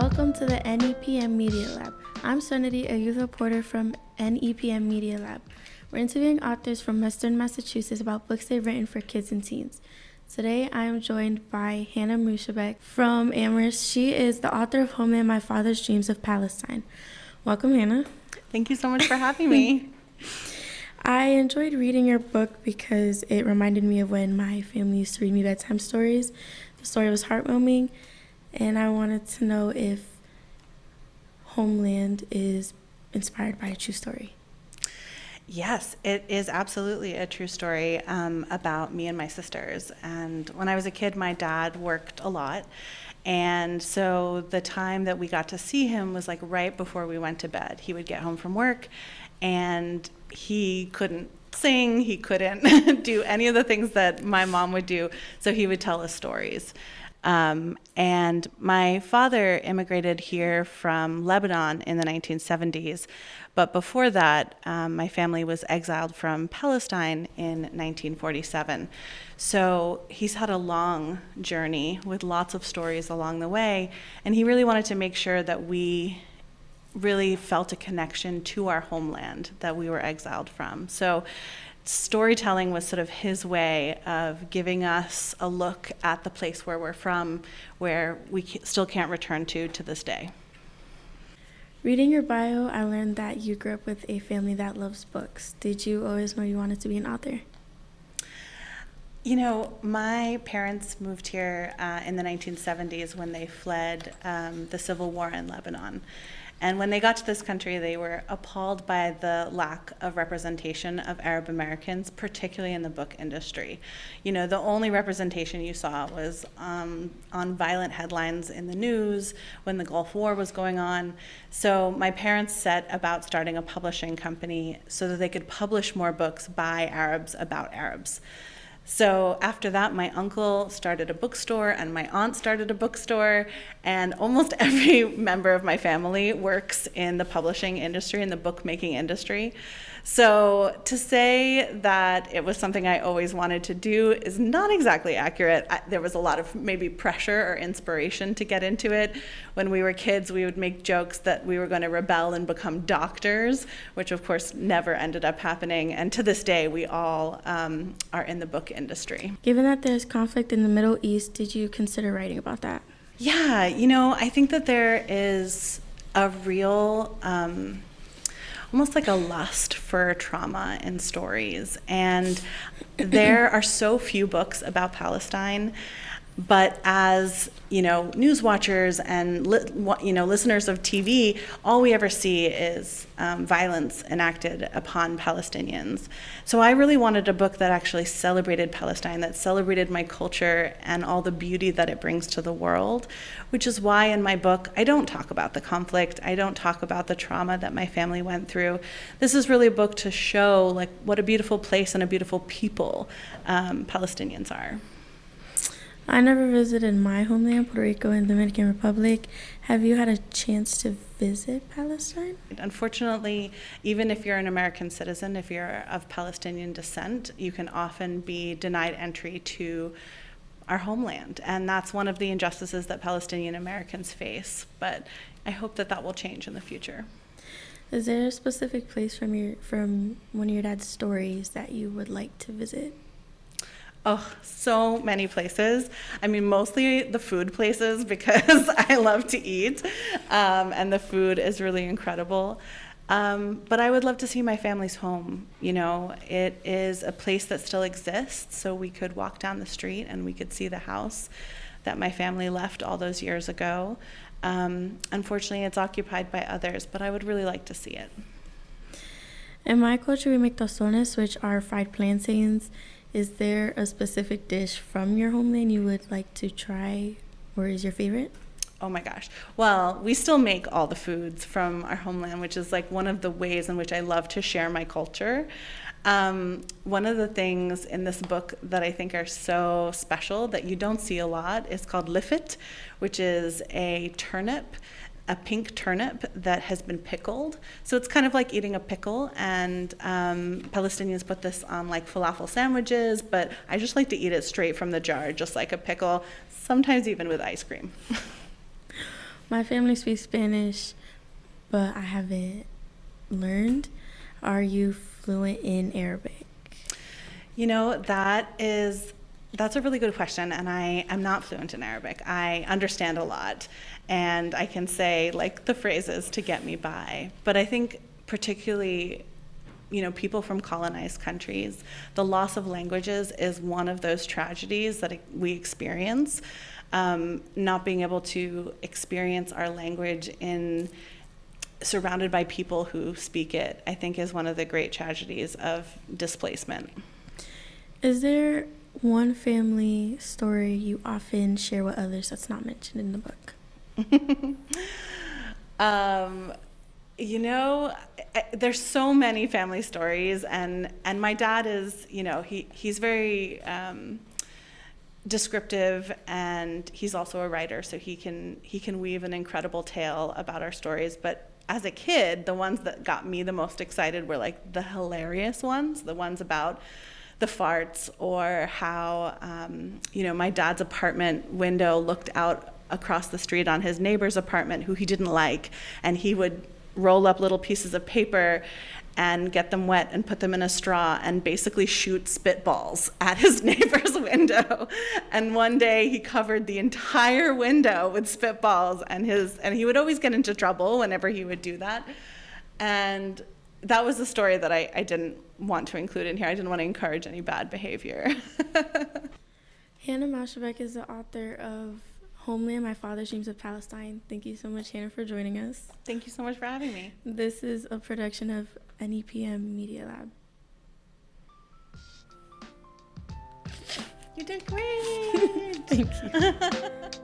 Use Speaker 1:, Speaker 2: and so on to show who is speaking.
Speaker 1: Welcome to the NEPM Media Lab. I'm Serenitee, a youth reporter from NEPM Media Lab. We're interviewing authors from Western Massachusetts about books they've written for kids and teens. Today, I am joined by Hannah Moushabeck from Amherst. She is the author of Homeland, My Father's Dreams of Palestine. Welcome, Hannah.
Speaker 2: Thank you so much for having me.
Speaker 1: I enjoyed reading your book because it reminded me of when my family used to read me bedtime stories. The story was heartwarming, and I wanted to know if Homeland is inspired by a true story.
Speaker 2: Yes, it is absolutely a true story about me and my sisters. And when I was a kid, my dad worked a lot. And so the time that we got to see him was like right before we went to bed. He would get home from work and he couldn't sing, he couldn't do any of the things that my mom would do. So he would tell us stories. And my father immigrated here from Lebanon in the 1970s. But before that, my family was exiled from Palestine in 1947. So he's had a long journey with lots of stories along the way. And he really wanted to make sure that we really felt a connection to our homeland that we were exiled from. So storytelling was sort of his way of giving us a look at the place where we're from, where we still can't return to this day.
Speaker 1: Reading your bio, I learned that you grew up with a family that loves books. Did you always know you wanted to be an author?
Speaker 2: You know, my parents moved here in the 1970s when they fled the civil war in Lebanon. And when they got to this country, they were appalled by the lack of representation of Arab Americans, particularly in the book industry. You know, the only representation you saw was on violent headlines in the news when the Gulf War was going on. So my parents set about starting a publishing company so that they could publish more books by Arabs about Arabs. So after that, my uncle started a bookstore and my aunt started a bookstore, and almost every member of my family works in the publishing industry, in the bookmaking industry. So to say that it was something I always wanted to do is not exactly accurate. There was a lot of maybe pressure or inspiration to get into it. When we were kids, we would make jokes that we were going to rebel and become doctors, which of course never ended up happening. And to this day, we all are in the book industry.
Speaker 1: Given that there's conflict in the Middle East, did you consider writing about that?
Speaker 2: Yeah, you know, I think that there is a real almost like a lust for trauma in stories. And there are so few books about Palestine, but as, you know, news watchers and, listeners of TV, all we ever see is violence enacted upon Palestinians. So I really wanted a book that actually celebrated Palestine, that celebrated my culture and all the beauty that it brings to the world, which is why in my book, I don't talk about the conflict. I don't talk about the trauma that my family went through. This is really a book to show like what a beautiful place and a beautiful people Palestinians are.
Speaker 1: I never visited my homeland, Puerto Rico and Dominican Republic. Have you had a chance to visit Palestine?
Speaker 2: Unfortunately, even if you're an American citizen, if you're of Palestinian descent, you can often be denied entry to our homeland. And that's one of the injustices that Palestinian Americans face. But I hope that that will change in the future.
Speaker 1: Is there a specific place from one of your dad's stories that you would like to visit?
Speaker 2: Oh, so many places. I mean, mostly the food places because I love to eat, and the food is really incredible. But I would love to see my family's home. You know, it is a place that still exists, so we could walk down the street and we could see the house that my family left all those years ago. Unfortunately, it's occupied by others, but I would really like to see it.
Speaker 1: In my culture, we make tostones, which are fried plantains. Is there a specific dish from your homeland you would like to try, or is your favorite?
Speaker 2: Oh my gosh. Well, we still make all the foods from our homeland, which is like one of the ways in which I love to share my culture. One of the things in this book that I think are so special that you don't see a lot is called lifit, which is a turnip, a pink turnip that has been pickled. So it's kind of like eating a pickle, and Palestinians put this on like falafel sandwiches, but I just like to eat it straight from the jar, just like a pickle, sometimes even with ice cream.
Speaker 1: My family speaks Spanish, but I haven't learned. Are you fluent in Arabic?
Speaker 2: That's a really good question, and I am not fluent in Arabic. I understand a lot, and I can say like the phrases to get me by. But I think particularly, people from colonized countries, the loss of languages is one of those tragedies that we experience. Not being able to experience our language surrounded by people who speak it, I think is one of the great tragedies of displacement.
Speaker 1: Is there one family story you often share with others that's not mentioned in the book?
Speaker 2: There's so many family stories, and my dad is, he's very descriptive, and he's also a writer, so he can weave an incredible tale about our stories. But as a kid, the ones that got me the most excited were like the hilarious ones, the ones about the farts, or how my dad's apartment window looked out across the street on his neighbor's apartment who he didn't like, and he would roll up little pieces of paper and get them wet and put them in a straw and basically shoot spitballs at his neighbor's window. And one day he covered the entire window with spitballs, and he would always get into trouble whenever he would do that. And that was a story that I didn't want to include in here. I didn't want to encourage any bad behavior.
Speaker 1: Hannah Moushabeck is the author of Homeland, My Father's Dreams of Palestine. Thank you so much, Hannah, for joining us.
Speaker 2: Thank you so much for having me.
Speaker 1: This is a production of NEPM Media Lab.
Speaker 2: You did great.
Speaker 1: Thank you.